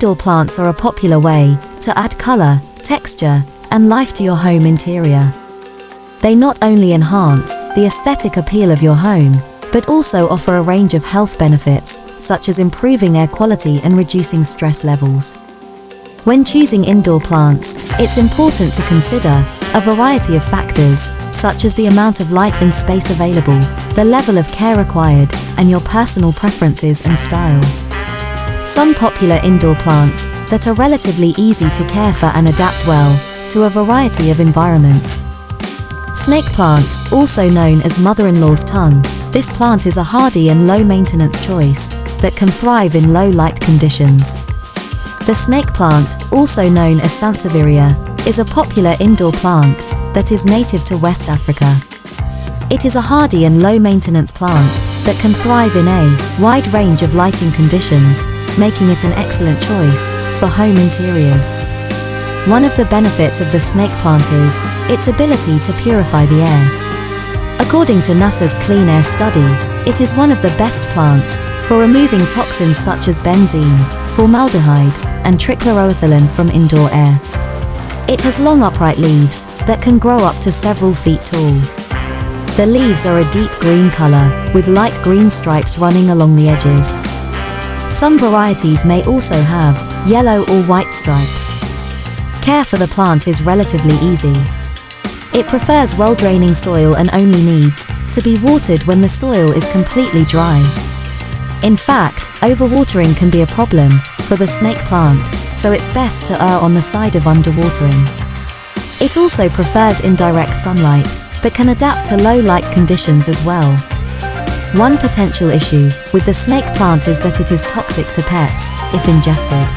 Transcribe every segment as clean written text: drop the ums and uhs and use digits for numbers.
Indoor plants are a popular way to add color, texture, and life to your home interior. They not only enhance the aesthetic appeal of your home, but also offer a range of health benefits, such as improving air quality and reducing stress levels. When choosing indoor plants, it's important to consider a variety of factors, such as the amount of light and space available, the level of care required, and your personal preferences and style. Some popular indoor plants that are relatively easy to care for and adapt well to a variety of environments. Snake plant, also known as mother-in-law's tongue, this plant is a hardy and low-maintenance choice that can thrive in low-light conditions. The snake plant, also known as Sansevieria, is a popular indoor plant that is native to West Africa. It is a hardy and low-maintenance plant that can thrive in a wide range of lighting conditions, making it an excellent choice for home interiors. One of the benefits of the snake plant is its ability to purify the air. According to NASA's Clean Air study, it is one of the best plants for removing toxins such as benzene, formaldehyde, and trichloroethylene from indoor air. It has long upright leaves that can grow up to several feet tall. The leaves are a deep green color, with light green stripes running along the edges. Some varieties may also have yellow or white stripes. Care for the plant is relatively easy. It prefers well-draining soil and only needs to be watered when the soil is completely dry. In fact, overwatering can be a problem for the snake plant, so it's best to err on the side of underwatering. It also prefers indirect sunlight, but can adapt to low-light conditions as well. One potential issue with the snake plant is that it is toxic to pets if ingested.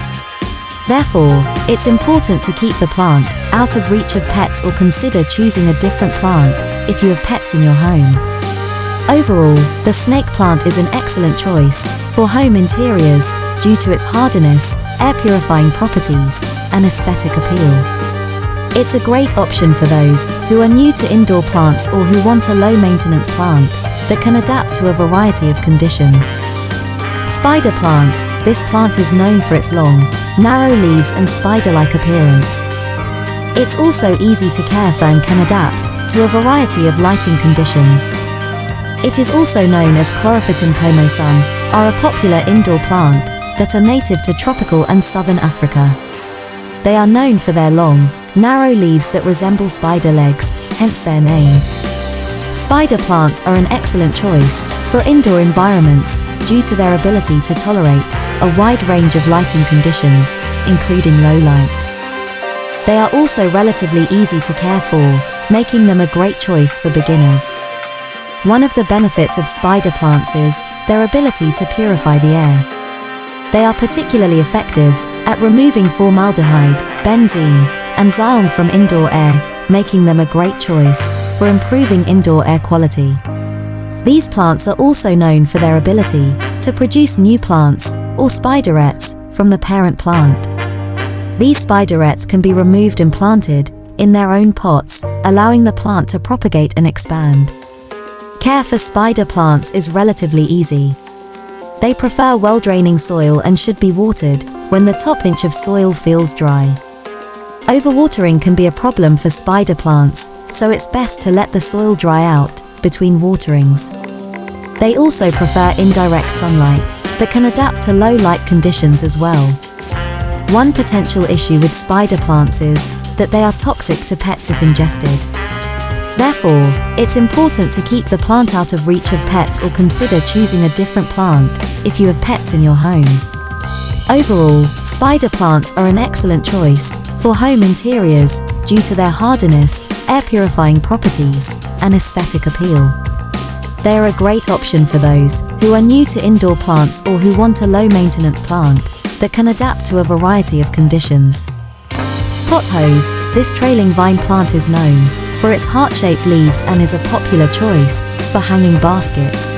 Therefore, it's important to keep the plant out of reach of pets or consider choosing a different plant if you have pets in your home. Overall, the snake plant is an excellent choice for home interiors due to its hardiness, air-purifying properties, and aesthetic appeal. It's a great option for those who are new to indoor plants or who want a low-maintenance plant that can adapt to a variety of conditions. Spider plant. This plant is known for its long, narrow leaves and spider-like appearance. It's also easy to care for and can adapt to a variety of lighting conditions. It is also known as Chlorophytum comosum, are a popular indoor plant that are native to tropical and southern Africa. They are known for their long, narrow leaves that resemble spider legs, hence their name. Spider plants are an excellent choice for indoor environments due to their ability to tolerate a wide range of lighting conditions, including low light. They are also relatively easy to care for, making them a great choice for beginners. One of the benefits of spider plants is their ability to purify the air. They are particularly effective at removing formaldehyde, benzene, and xylem from indoor air, making them a great choice for improving indoor air quality. These plants are also known for their ability to produce new plants, or spiderets, from the parent plant. These spiderets can be removed and planted in their own pots, allowing the plant to propagate and expand. Care for spider plants is relatively easy. They prefer well-draining soil and should be watered when the top inch of soil feels dry. Overwatering can be a problem for spider plants, so it's best to let the soil dry out between waterings. They also prefer indirect sunlight, but can adapt to low-light conditions as well. One potential issue with spider plants is that they are toxic to pets if ingested. Therefore, it's important to keep the plant out of reach of pets or consider choosing a different plant if you have pets in your home. Overall, spider plants are an excellent choice for home interiors due to their hardiness, air-purifying properties, and aesthetic appeal. They are a great option for those who are new to indoor plants or who want a low-maintenance plant that can adapt to a variety of conditions. Pothos. This trailing vine plant is known for its heart-shaped leaves and is a popular choice for hanging baskets.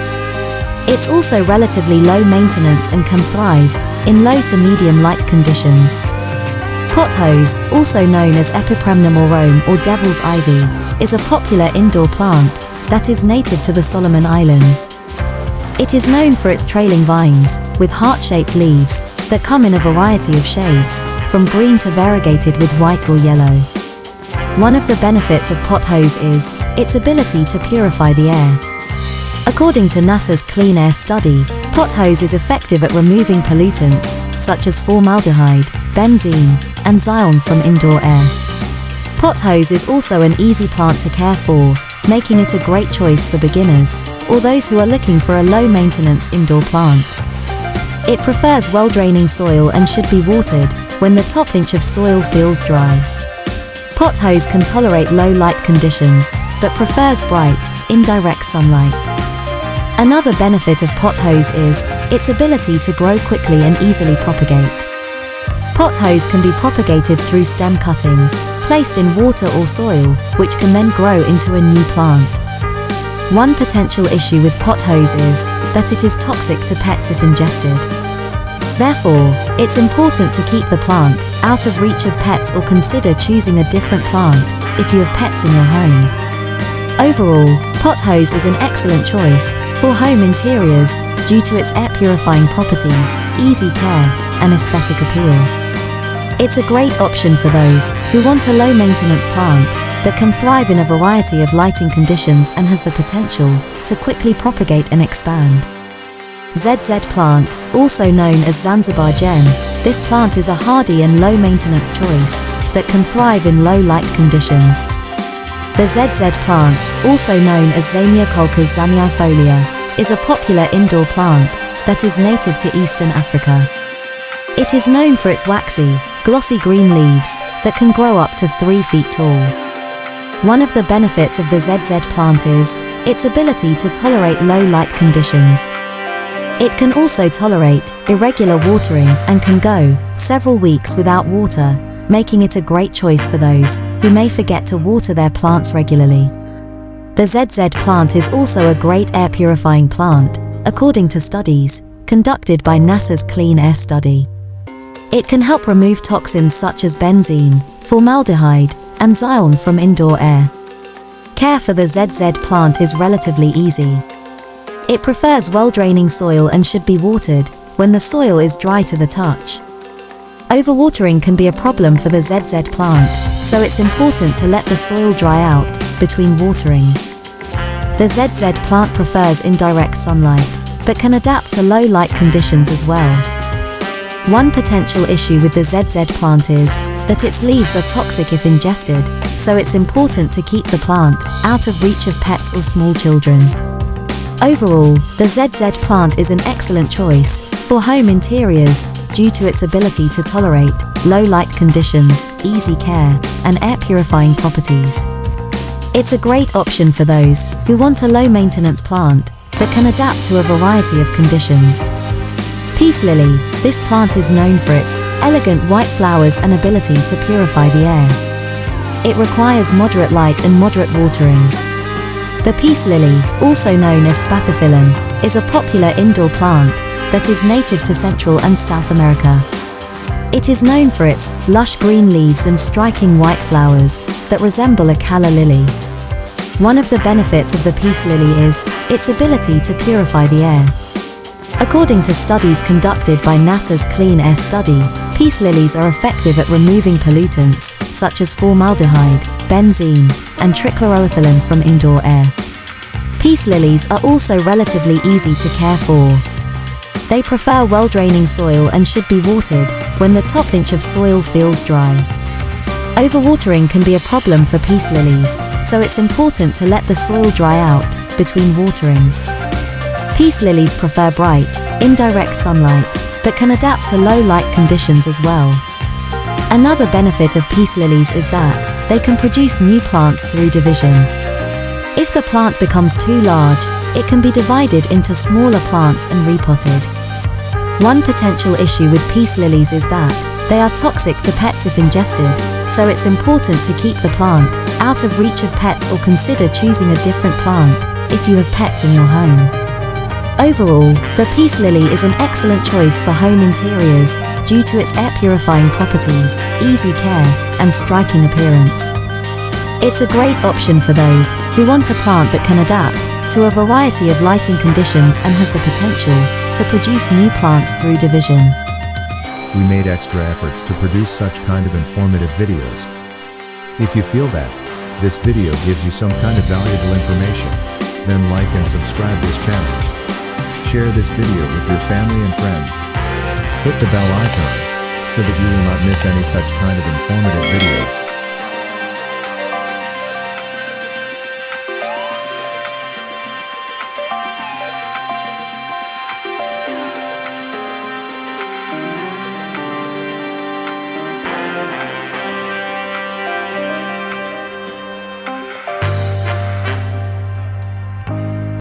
It's also relatively low maintenance and can thrive in low to medium light conditions. Pothos, also known as Epipremna morum or devil's ivy, is a popular indoor plant that is native to the Solomon Islands. It is known for its trailing vines with heart-shaped leaves that come in a variety of shades, from green to variegated with white or yellow. One of the benefits of pothose is its ability to purify the air. According to NASA's Clean Air study, pothose is effective at removing pollutants such as formaldehyde, benzene, and xylene from indoor air. Pothose is also an easy plant to care for, making it a great choice for beginners or those who are looking for a low-maintenance indoor plant. It prefers well-draining soil and should be watered when the top inch of soil feels dry. Pothose can tolerate low light conditions, but prefers bright, indirect sunlight. Another benefit of pothose is its ability to grow quickly and easily propagate. Pothose can be propagated through stem cuttings, placed in water or soil, which can then grow into a new plant. One potential issue with pothose is that it is toxic to pets if ingested. Therefore, it's important to keep the plant out of reach of pets or consider choosing a different plant if you have pets in your home. Overall, pothose is an excellent choice for home interiors due to its air purifying properties, easy care, and aesthetic appeal. It's a great option for those who want a low-maintenance plant that can thrive in a variety of lighting conditions and has the potential to quickly propagate and expand. ZZ plant, also known as Zanzibar gem, this plant is a hardy and low-maintenance choice that can thrive in low-light conditions. The ZZ plant, also known as Zamioculcas zamiifolia, is a popular indoor plant that is native to Eastern Africa. It is known for its waxy, glossy green leaves that can grow up to 3 feet tall. One of the benefits of the ZZ plant is its ability to tolerate low light conditions. It can also tolerate irregular watering and can go several weeks without water, making it a great choice for those who may forget to water their plants regularly. The ZZ plant is also a great air purifying plant, according to studies conducted by NASA's Clean Air study. It can help remove toxins such as benzene, formaldehyde, and xylene from indoor air. Care for the ZZ plant is relatively easy. It prefers well-draining soil and should be watered when the soil is dry to the touch. Overwatering can be a problem for the ZZ plant, so it's important to let the soil dry out between waterings. The ZZ plant prefers indirect sunlight, but can adapt to low light conditions as well. One potential issue with the ZZ plant is that its leaves are toxic if ingested, so it's important to keep the plant out of reach of pets or small children. Overall, the ZZ plant is an excellent choice for home interiors due to its ability to tolerate low light conditions, easy care, and air purifying properties. It's a great option for those who want a low maintenance plant that can adapt to a variety of conditions. Peace lily, this plant is known for its elegant white flowers and ability to purify the air. It requires moderate light and moderate watering. The peace lily, also known as spathiphyllum, is a popular indoor plant that is native to Central and South America. It is known for its lush green leaves and striking white flowers that resemble a calla lily. One of the benefits of the peace lily is its ability to purify the air. According to studies conducted by NASA's Clean Air study, peace lilies are effective at removing pollutants such as formaldehyde, benzene, and trichloroethylene from indoor air. Peace lilies are also relatively easy to care for. They prefer well-draining soil and should be watered when the top inch of soil feels dry. Overwatering can be a problem for peace lilies, so it's important to let the soil dry out between waterings. Peace lilies prefer bright, indirect sunlight, but can adapt to low light conditions as well. Another benefit of peace lilies is that they can produce new plants through division. If the plant becomes too large, it can be divided into smaller plants and repotted. One potential issue with peace lilies is that they are toxic to pets if ingested, so it's important to keep the plant out of reach of pets or consider choosing a different plant if you have pets in your home. Overall, the peace lily is an excellent choice for home interiors due to its air purifying properties, easy care, and striking appearance. It's a great option for those who want a plant that can adapt to a variety of lighting conditions and has the potential to produce new plants through division. we made extra efforts to produce such kind of informative videos. If you feel that this video gives you some kind of valuable information, then like and subscribe this channel. Share this video with your family and friends. Hit the bell icon so that you will not miss any such kind of informative videos.